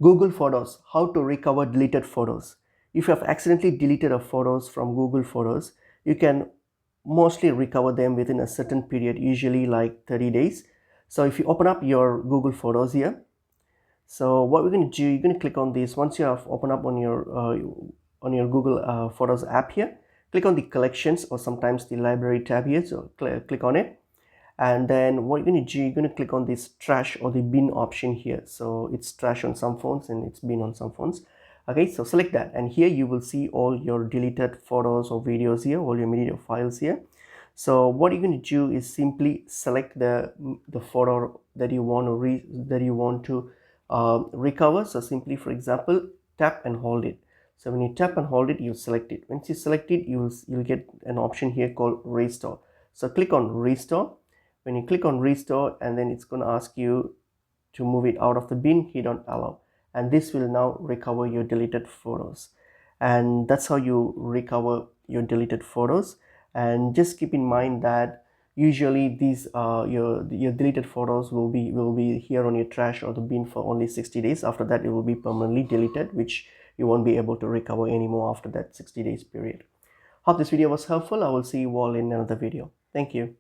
Google Photos, how to recover deleted photos. If you have accidentally deleted a photos from Google Photos, you can mostly recover them within a certain period, usually like 30 days. So if you open up your Google Photos here, so what we're going to do, you're going to click on this. Once you have opened up on your Google Photos app here, click on the collections or sometimes the library tab here. So click on it, and then what you're going to do, you're going to click on this trash or the bin option here. So it's trash on some phones and it's bin on some phones. Okay, so select that, and here you will see all your deleted photos or videos here, all your media files here. So what you're going to do is simply select the photo that you want to recover. So simply, for example, tap and hold it. So when you tap and hold it, you select it. Once you select it, you'll get an option here called restore. So click on restore. When you click on restore, and then it's going to ask you to move it out of the bin, hit on allow, and this will now recover your deleted photos. And that's how you recover your deleted photos. And just keep in mind that usually these your deleted photos will be here on your trash or the bin for only 60 days. After that, it will be permanently deleted, which you won't be able to recover anymore after that 60 days period. Hope this video was helpful. I will see you all in another video. Thank you.